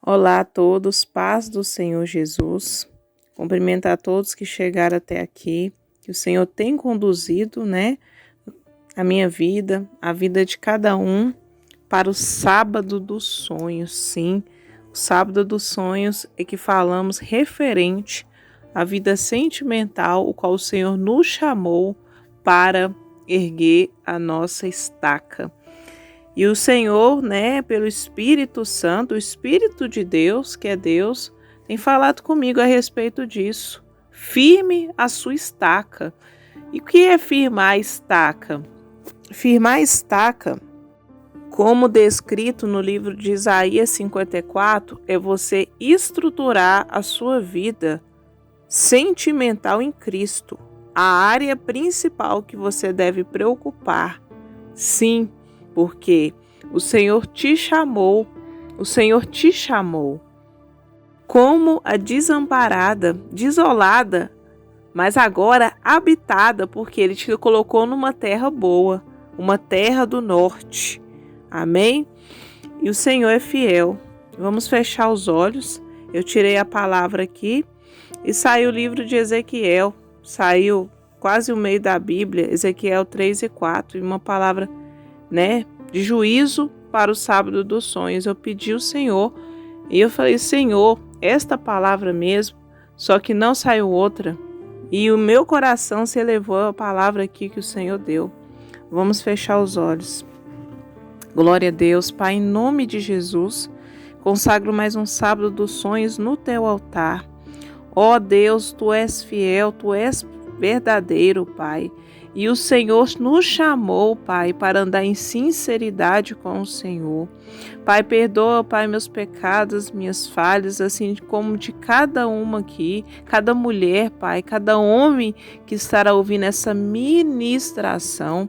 Olá a todos, paz do Senhor Jesus. Cumprimento a todos que chegaram até aqui, que o Senhor tem conduzido, a minha vida, a vida de cada um, para o sábado dos sonhos. Sim, o sábado dos sonhos é que falamos referente à vida sentimental, o qual o Senhor nos chamou para erguer a nossa estaca. E o Senhor, pelo Espírito Santo, o Espírito de Deus, que é Deus, tem falado comigo a respeito disso. Firme a sua estaca. E o que é firmar a estaca? Firmar a estaca, como descrito no livro de Isaías 54, é você estruturar a sua vida sentimental em Cristo. A área principal que você deve preocupar. Sim, porque o Senhor te chamou como a desamparada, desolada, mas agora habitada, porque Ele te colocou numa terra boa, uma terra do norte. Amém? E o Senhor é fiel. Vamos fechar os olhos. Eu tirei a palavra aqui e saiu o livro de Ezequiel. Saiu quase o meio da Bíblia, Ezequiel 3 e 4, e uma palavra de juízo para o sábado dos sonhos. Eu pedi ao Senhor e eu falei: Senhor, esta palavra mesmo, só que não saiu outra. E o meu coração se elevou à palavra aqui que o Senhor deu. Vamos fechar os olhos. Glória a Deus, Pai, em nome de Jesus, consagro mais um sábado dos sonhos no teu altar. Ó Deus, tu és fiel, tu és verdadeiro, Pai. E o Senhor nos chamou, Pai, para andar em sinceridade com o Senhor. Pai, perdoa, Pai, meus pecados, minhas falhas, assim como de cada uma aqui, cada mulher, Pai, cada homem que estará ouvindo essa ministração.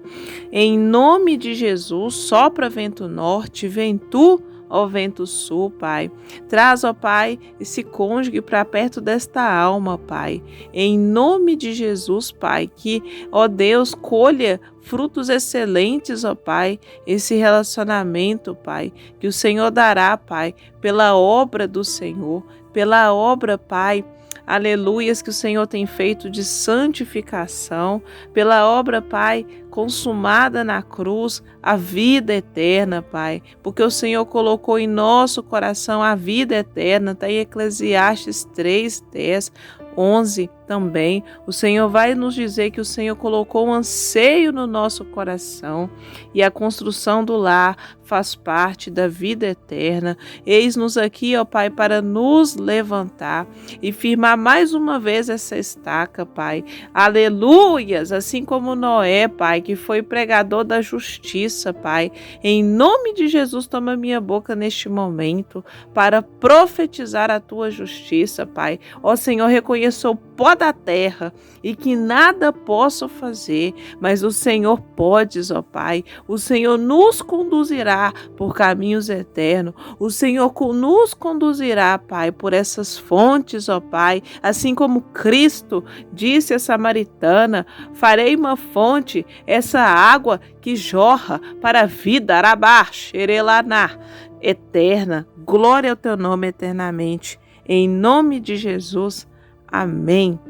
Em nome de Jesus, sopra vento norte, vem tu, ó vento sul, Pai. Traz, ó Pai, esse cônjuge para perto desta alma, Pai. Em nome de Jesus, Pai, que, ó Deus, colha frutos excelentes, ó Pai, esse relacionamento, Pai, que o Senhor dará, Pai, pela obra do Senhor, pela obra, Pai, aleluias, que o Senhor tem feito de santificação, pela obra, Pai, consumada na cruz, a vida eterna, Pai, porque o Senhor colocou em nosso coração a vida eterna, está em Eclesiastes 3, 10, 11 também. O Senhor vai nos dizer que o Senhor colocou um anseio no nosso coração e a construção do lar faz parte da vida eterna. Eis-nos aqui, ó Pai, para nos levantar e firmar mais uma vez essa estaca, Pai. Aleluias! Assim como Noé, Pai, que foi pregador da justiça, Pai. Em nome de Jesus, toma minha boca neste momento para profetizar a tua justiça, Pai. Ó Senhor, reconheço o pó da terra e que nada posso fazer, mas o Senhor podes, ó Pai. O Senhor nos conduzirá por caminhos eternos. O Senhor nos conduzirá, Pai, por essas fontes, ó Pai. Assim como Cristo disse à samaritana: farei uma fonte, essa água que jorra para a vida, Arabá, Xerelaná, eterna. Glória ao teu nome eternamente. Em nome de Jesus. Amém.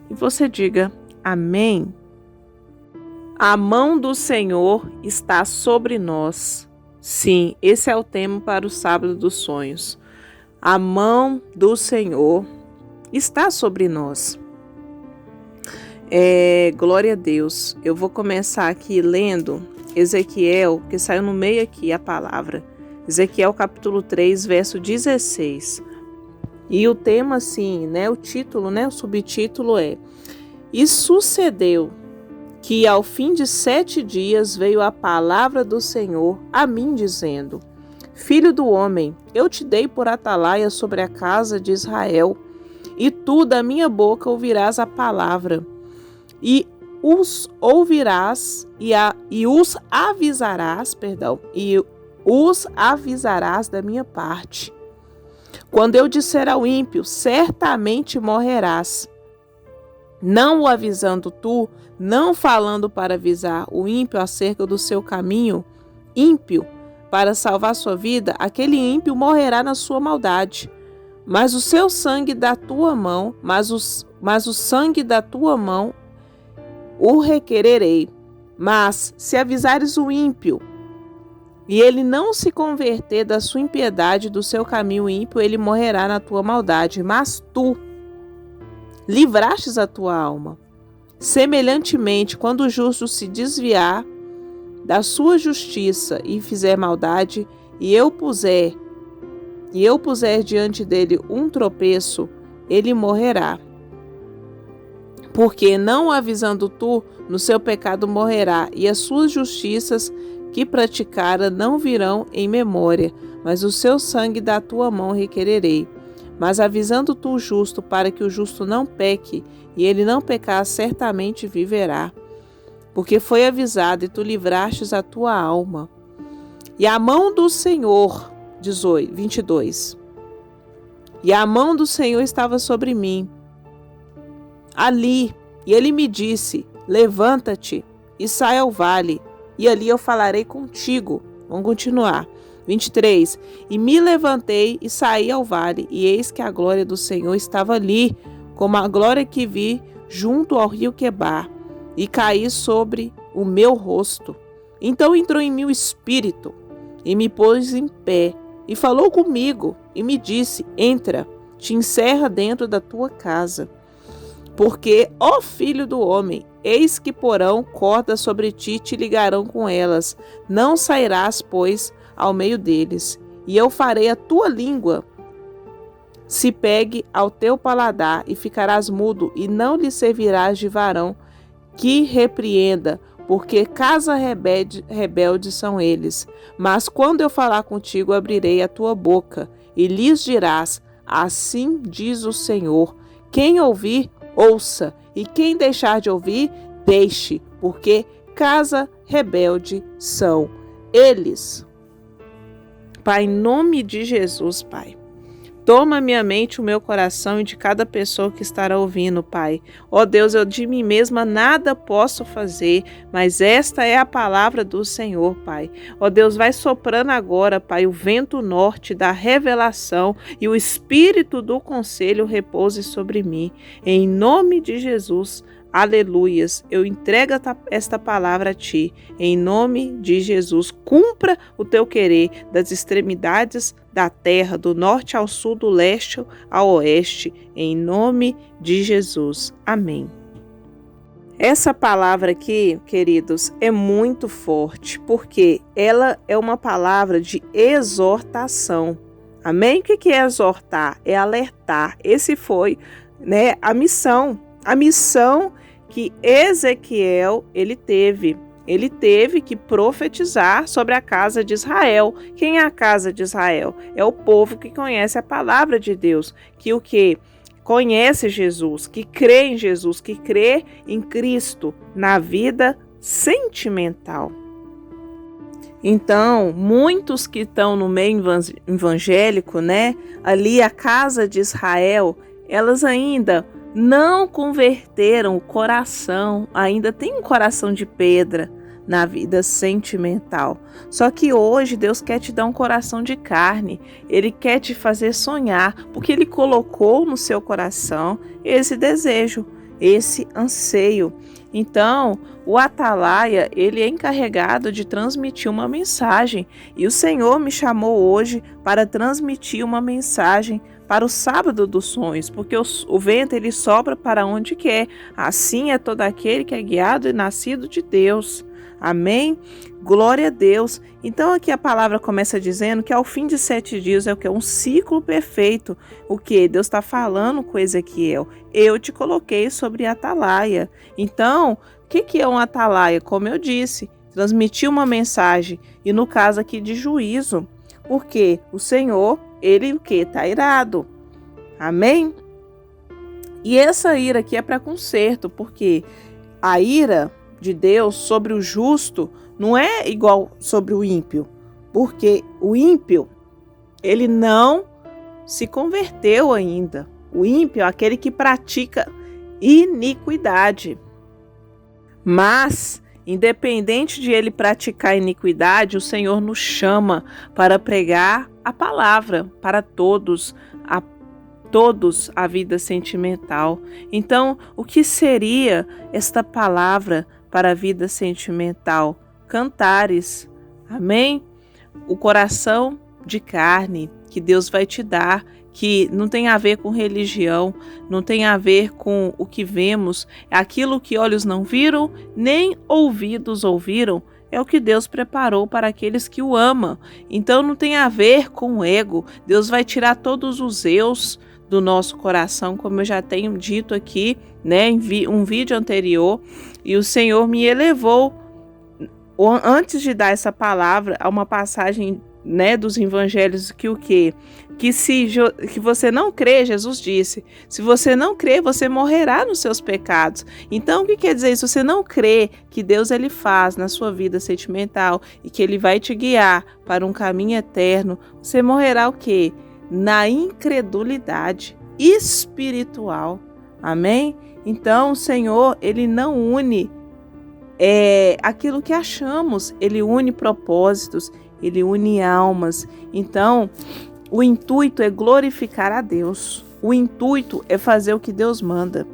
E você diga amém. A mão do Senhor está sobre nós. Sim, esse é o tema para o sábado dos sonhos. A mão do Senhor está sobre nós. Glória a Deus. Eu vou começar aqui lendo Ezequiel, que saiu no meio aqui a palavra. Ezequiel capítulo 3, verso 16. E o tema, assim, o título, o subtítulo é: E sucedeu que ao fim de 7 dias veio a palavra do Senhor a mim, dizendo: Filho do homem, eu te dei por atalaia sobre a casa de Israel, e tu da minha boca ouvirás a palavra, e os ouvirás e os avisarás da minha parte. Quando eu disser ao ímpio, certamente morrerás, não o avisando tu, não falando para avisar o ímpio acerca do seu caminho, ímpio, para salvar sua vida, aquele ímpio morrerá na sua maldade. Mas o seu sangue da tua mão, mas o sangue da tua mão o requererei. Mas se avisares o ímpio, e ele não se converter da sua impiedade, do seu caminho ímpio, ele morrerá na tua maldade. Mas tu livrastes a tua alma. Semelhantemente, quando o justo se desviar da sua justiça e fizer maldade, e eu puser diante dele um tropeço, ele morrerá. Porque não avisando tu, no seu pecado morrerá, e as suas justiças que praticara não virão em memória, mas o seu sangue da tua mão requererei. Mas avisando tu o justo, para que o justo não peque, e ele não pecar, certamente viverá. Porque foi avisado, e tu livrastes a tua alma. E a mão do Senhor, 22. E a mão do Senhor estava sobre mim, ali, e ele me disse: levanta-te e sai ao vale, e ali eu falarei contigo. Vamos continuar. 23. E me levantei e saí ao vale, e eis que a glória do Senhor estava ali, como a glória que vi junto ao rio Quebar, e caí sobre o meu rosto. Então entrou em mim o Espírito, e me pôs em pé, e falou comigo, e me disse: entra, te encerra dentro da tua casa. Porque, ó filho do homem, eis que porão cordas sobre ti e te ligarão com elas. Não sairás, pois, ao meio deles. E eu farei a tua língua se pegue ao teu paladar, e ficarás mudo, e não lhe servirás de varão que repreenda, porque casa rebelde são eles. Mas quando eu falar contigo, abrirei a tua boca, e lhes dirás: assim diz o Senhor. Quem ouvir, ouça, e quem deixar de ouvir, deixe, porque casa rebelde são eles. Pai, em nome de Jesus, Pai, toma minha mente, o meu coração e de cada pessoa que estará ouvindo, Pai. Ó Deus, eu de mim mesma nada posso fazer, mas esta é a palavra do Senhor, Pai. Ó Deus, vai soprando agora, Pai, o vento norte da revelação, e o espírito do conselho repouse sobre mim. Em nome de Jesus, aleluias, eu entrego esta palavra a Ti. Em nome de Jesus, cumpra o Teu querer das extremidades da terra, do norte ao sul, do leste ao oeste, em nome de Jesus. Amém. Essa palavra aqui, queridos, é muito forte, porque ela é uma palavra de exortação. Amém? O que é exortar? É alertar. Esse foi, a missão que Ezequiel ele teve. Ele teve que profetizar sobre a casa de Israel. Quem é a casa de Israel? É o povo que conhece a palavra de Deus, que o que conhece Jesus, que crê em Jesus, que crê em Cristo na vida sentimental. Então, muitos que estão no meio evangélico, ali a casa de Israel, elas ainda não converteram o coração, ainda tem um coração de pedra na vida sentimental. Só que hoje Deus quer te dar um coração de carne, Ele quer te fazer sonhar, porque Ele colocou no seu coração esse desejo, esse anseio. Então, o atalaia, ele é encarregado de transmitir uma mensagem, e o Senhor me chamou hoje para transmitir uma mensagem para o sábado dos sonhos, porque o vento ele sopra para onde quer. Assim é todo aquele que é guiado e nascido de Deus. Amém? Glória a Deus. Então aqui a palavra começa dizendo que ao fim de 7 dias é o que? Um ciclo perfeito. O que? Deus está falando com Ezequiel. Eu te coloquei sobre a atalaia. Então, o que é um atalaia? Como eu disse, transmitir uma mensagem, e no caso aqui de juízo, porque o Senhor, Ele o que? Está irado. Amém? E essa ira aqui é para conserto, porque a ira de Deus sobre o justo não é igual sobre o ímpio, porque o ímpio, ele não se converteu ainda. O ímpio é aquele que pratica iniquidade. Mas Independente de ele praticar iniquidade, o Senhor nos chama para pregar a palavra para todos a vida sentimental. Então, o que seria esta palavra para a vida sentimental? Cantares, amém? O coração de carne que Deus vai te dar, que não tem a ver com religião, não tem a ver com o que vemos, aquilo que olhos não viram, nem ouvidos ouviram, é o que Deus preparou para aqueles que o amam. Então não tem a ver com o ego. Deus vai tirar todos os eus do nosso coração, como eu já tenho dito aqui, né, em um vídeo anterior, e o Senhor me elevou, antes de dar essa palavra, a uma passagem, né, dos evangelhos, que o quê? Que você não crê, Jesus disse, se você não crê, você morrerá nos seus pecados. Então, o que quer dizer isso? Se você não crê que Deus ele faz na sua vida sentimental e que ele vai te guiar para um caminho eterno, você morrerá o quê? Na incredulidade espiritual. Amém? Então, o Senhor, ele não une aquilo que achamos, ele une propósitos, ele une almas. Então, o intuito é glorificar a Deus. O intuito é fazer o que Deus manda.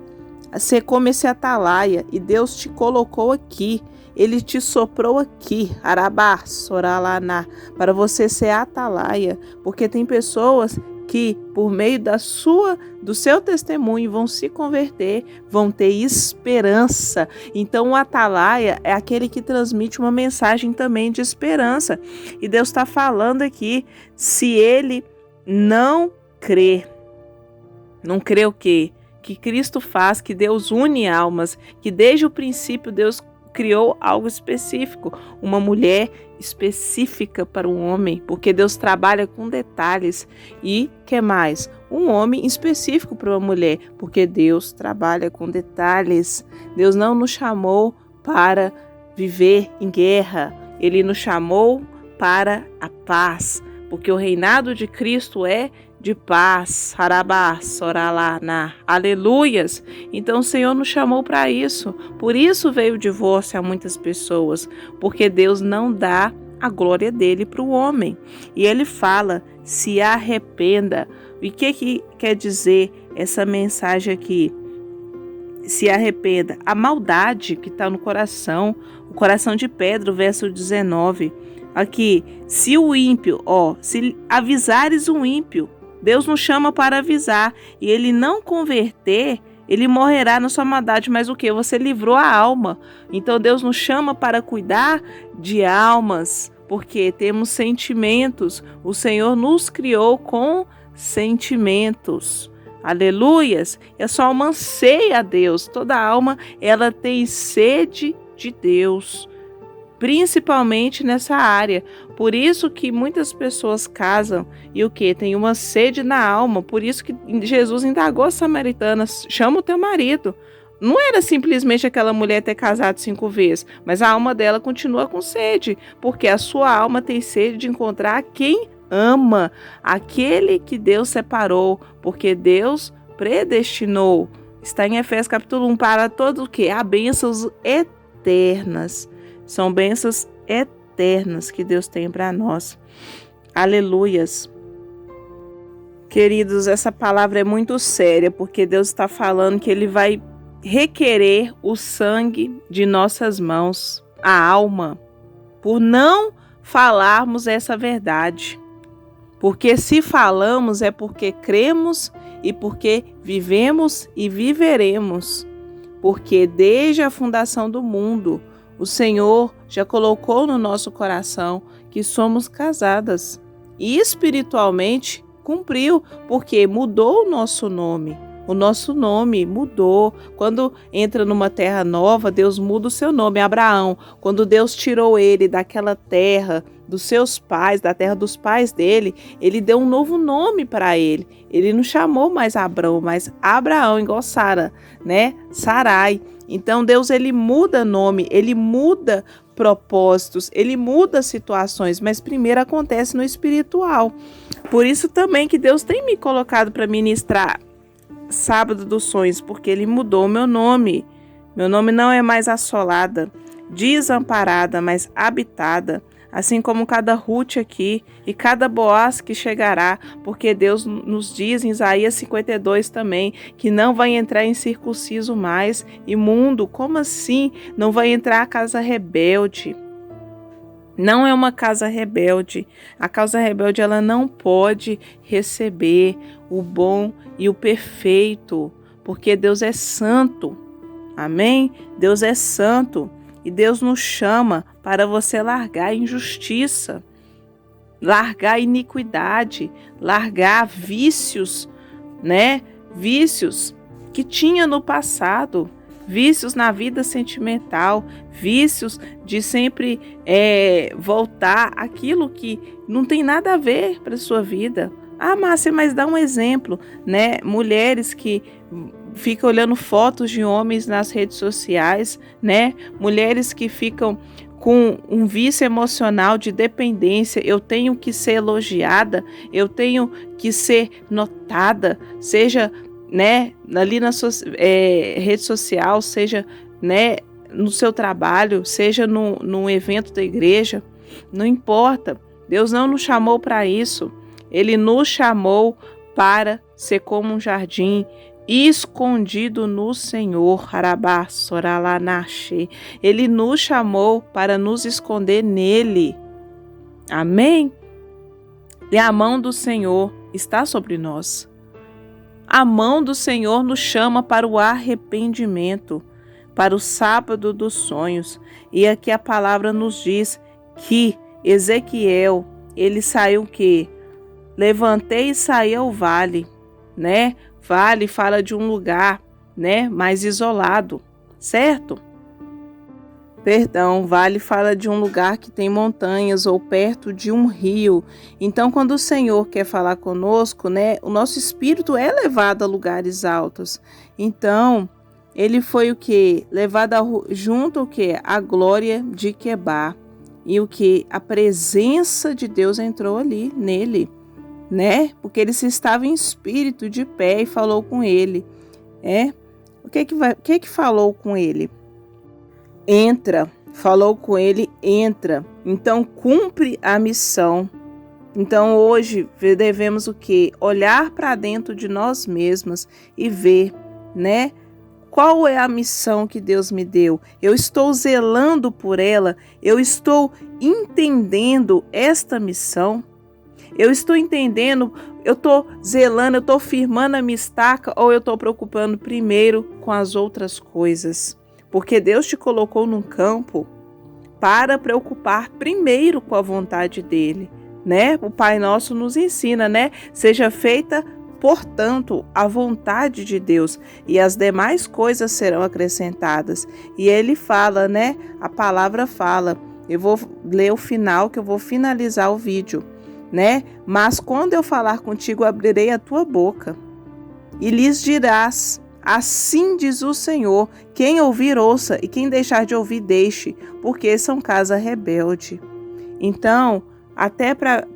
Ser como esse atalaia, e Deus te colocou aqui. Ele te soprou aqui, Arabá, Soralaná, para você ser atalaia, porque tem pessoas que, por meio do seu testemunho, vão se converter, vão ter esperança. Então, o atalaia é aquele que transmite uma mensagem também de esperança. E Deus está falando aqui, se ele não crê o quê? Que Cristo faz, que Deus une almas, que desde o princípio Deus criou algo específico, uma mulher específica para um homem, porque Deus trabalha com detalhes. E que mais? Um homem específico para uma mulher, porque Deus trabalha com detalhes. Deus não nos chamou para viver em guerra, ele nos chamou para a paz, porque o reinado de Cristo é de paz, Harabá, Soralaná, aleluias. Então o Senhor nos chamou para isso, por isso veio o divórcio a muitas pessoas, porque Deus não dá a glória dele para o homem. E ele fala, se arrependa. E o que quer dizer essa mensagem aqui? Se arrependa, a maldade que está no coração, o coração de pedra, o verso 19, aqui, se o ímpio, se avisares um ímpio, Deus nos chama para avisar, e ele não converter, ele morrerá na sua maldade, mas o que? Você livrou a alma. Então Deus nos chama para cuidar de almas, porque temos sentimentos, o Senhor nos criou com sentimentos. Aleluias! E a sua alma anseia a Deus, toda alma ela tem sede de Deus, principalmente nessa área. Por isso que muitas pessoas casam e o que? Tem uma sede na alma. Por isso que Jesus indagou a samaritana, chama o teu marido. Não era simplesmente aquela mulher ter casado 5 vezes, mas a alma dela continua com sede, porque a sua alma tem sede de encontrar quem ama, aquele que Deus separou, porque Deus predestinou. Está em Efésios capítulo 1, para todo o que? Há bênçãos eternas. São bênçãos eternas que Deus tem para nós. Aleluias. Queridos, essa palavra é muito séria, porque Deus está falando que Ele vai requerer o sangue de nossas mãos, a alma, por não falarmos essa verdade. Porque se falamos é porque cremos e porque vivemos e viveremos. Porque desde a fundação do mundo, o Senhor já colocou no nosso coração que somos casadas. E espiritualmente cumpriu, porque mudou o nosso nome. O nosso nome mudou. Quando entra numa terra nova, Deus muda o seu nome. Abraão, quando Deus tirou ele daquela terra dos seus pais, da terra dos pais dele, ele deu um novo nome para ele. Ele não chamou mais Abrão, mas Abraão, igual Sara, né? Sarai. Então Deus, ele muda nome, ele muda propósitos, ele muda situações, mas primeiro acontece no espiritual. Por isso também que Deus tem me colocado para ministrar Sábado dos Sonhos, porque ele mudou o meu nome. Meu nome não é mais Assolada. desamparada, mas habitada, assim como cada Ruth aqui e cada Boaz que chegará, porque Deus nos diz em Isaías 52 também, que não vai entrar em circunciso mais, imundo. Como assim? Não vai entrar a casa rebelde. Não é uma casa rebelde. A casa rebelde, ela não pode receber o bom e o perfeito, porque Deus é santo. Amém? Deus é santo e Deus nos chama para você largar a injustiça, largar a iniquidade, largar vícios, né? Vícios que tinha no passado. Vícios na vida sentimental, vícios de sempre voltar aquilo que não tem nada a ver para a sua vida. Ah, Márcia, mas dá um exemplo, né? Mulheres que ficam olhando fotos de homens nas redes sociais, né? Mulheres que ficam com um vício emocional de dependência. Eu tenho que ser elogiada, eu tenho que ser notada, seja, né, ali na sua rede social, seja, né, no seu trabalho, seja num evento da igreja, não importa. Deus não nos chamou para isso. Ele nos chamou para ser como um jardim escondido no Senhor. Ele nos chamou para nos esconder nele. Amém? E a mão do Senhor está sobre nós. A mão do Senhor nos chama para o arrependimento, para o sábado dos sonhos. E aqui a palavra nos diz que Ezequiel, ele saiu o quê? Levantei e saí ao vale, né? Vale fala de um lugar, né, mais isolado, certo? Perdão, vale fala de um lugar que tem montanhas ou perto de um rio. Então, quando o Senhor quer falar conosco, né, o nosso espírito é levado a lugares altos. Então, ele foi o que? Levado junto ao que? A glória de Quebar. E o que? A presença de Deus entrou ali nele, né? Porque ele se estava em espírito de pé e falou com ele. O que falou com ele? Entra, falou com ele, entra. Então cumpre a missão. Então hoje devemos o quê? Olhar para dentro de nós mesmas e ver, né? Qual é a missão que Deus me deu? Eu estou zelando por ela? Eu estou entendendo esta missão? Eu estou entendendo? Eu estou zelando, eu estou firmando a minha estaca ou eu estou preocupando primeiro com as outras coisas? Porque Deus te colocou num campo para preocupar primeiro com a vontade dele, né? O Pai Nosso nos ensina, né? Seja feita, portanto, a vontade de Deus e as demais coisas serão acrescentadas. E ele fala, né? A palavra fala. Eu vou ler o final, que eu vou finalizar o vídeo, né? Mas quando eu falar contigo, abrirei a tua boca e lhes dirás: assim diz o Senhor, quem ouvir ouça e quem deixar de ouvir deixe, porque são casa rebelde. Então, até para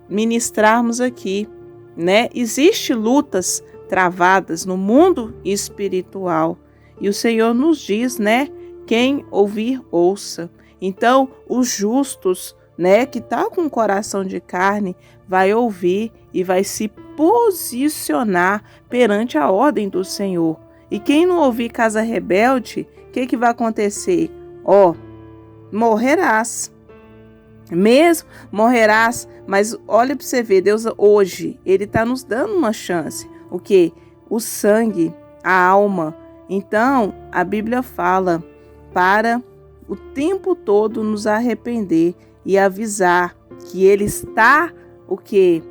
ministrarmos aqui, né? Existem lutas travadas no mundo espiritual e o Senhor nos diz, né? Quem ouvir ouça. Então, os justos, né? Que tá com o coração de carne, vai ouvir e vai se posicionar perante a ordem do Senhor. E quem não ouvir casa rebelde, o que vai acontecer? Morrerás. Mesmo morrerás, mas olha para você ver, Deus hoje, Ele está nos dando uma chance. O quê? O sangue, a alma. Então, a Bíblia fala para o tempo todo nos arrepender e avisar que Ele está, o quê?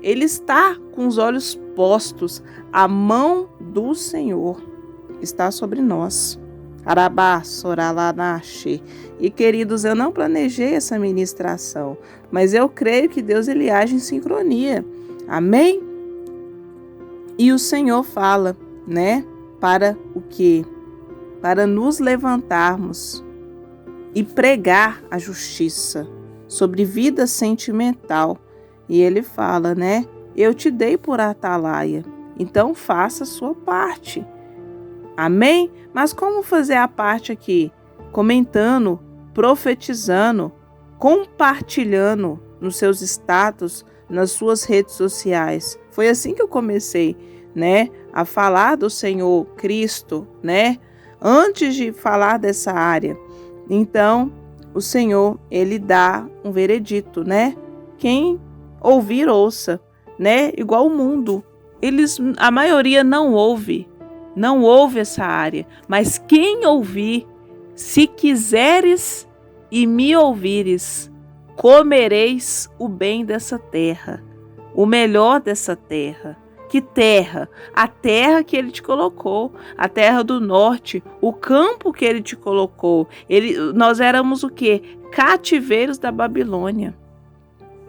Ele está com os olhos postos, a mão do Senhor está sobre nós. Arabá, soralanache. E queridos, eu não planejei essa ministração, mas eu creio que Deus ele age em sincronia. Amém? E o Senhor fala, né? Para o quê? Para nos levantarmos e pregar a justiça sobre vida sentimental. E ele fala, né? Eu te dei por atalaia, então faça a sua parte. Amém? Mas como fazer a parte aqui? comentando, profetizando, compartilhando nos seus status, nas suas redes sociais. Foi assim que eu comecei, né, a falar do Senhor Cristo, né, antes de falar dessa área. Então, o Senhor, ele dá um veredito, né? Quem ouvir, ouça, né? Igual o mundo. A maioria não ouve essa área. Mas quem ouvir, se quiseres e me ouvires, comereis o bem dessa terra, o melhor dessa terra. Que terra? A terra que ele te colocou, a terra do norte, o campo que ele te colocou. Nós éramos o quê? Cativeiros da Babilônia.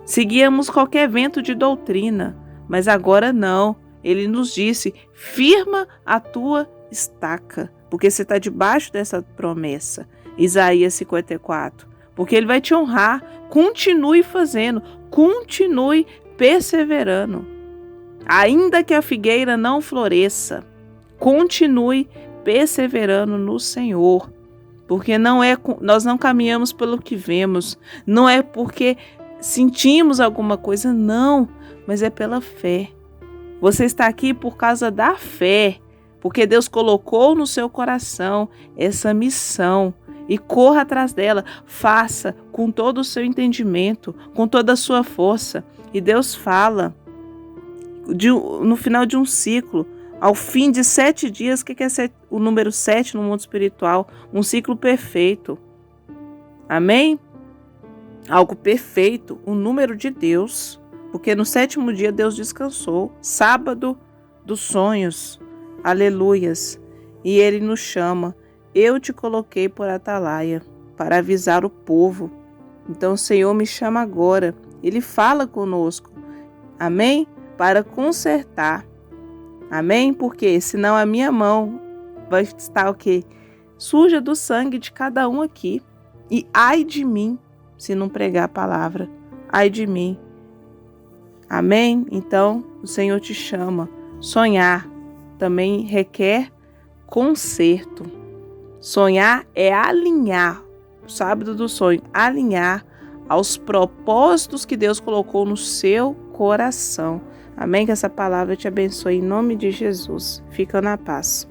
Seguíamos qualquer vento de doutrina, mas agora não. Ele nos disse, firma a tua estaca, porque você está debaixo dessa promessa. Isaías 54. Porque ele vai te honrar. Continue fazendo, continue perseverando. Ainda que a figueira não floresça, continue perseverando no Senhor, porque nós não caminhamos pelo que vemos, não é porque sentimos alguma coisa, não, mas é pela fé. Você está aqui por causa da fé, porque Deus colocou no seu coração essa missão e corra atrás dela, faça com todo o seu entendimento, com toda a sua força. E Deus fala no final de um ciclo, ao fim de 7 dias, o que é o número 7 no mundo espiritual? Um ciclo perfeito. Amém? Algo perfeito, o número de Deus, porque no 7º dia Deus descansou, sábado dos sonhos, aleluias, e Ele nos chama, eu te coloquei por atalaia, para avisar o povo. Então o Senhor me chama agora, Ele fala conosco, amém? Para consertar, amém? Porque senão a minha mão vai estar o quê? Suja do sangue de cada um aqui. E ai de mim, se não pregar a palavra, ai de mim, amém? Então o Senhor te chama. Sonhar também requer conserto. Sonhar é alinhar, o sábado do sonho, alinhar aos propósitos que Deus colocou no seu coração. Amém? Que essa palavra te abençoe em nome de Jesus. Fica na paz.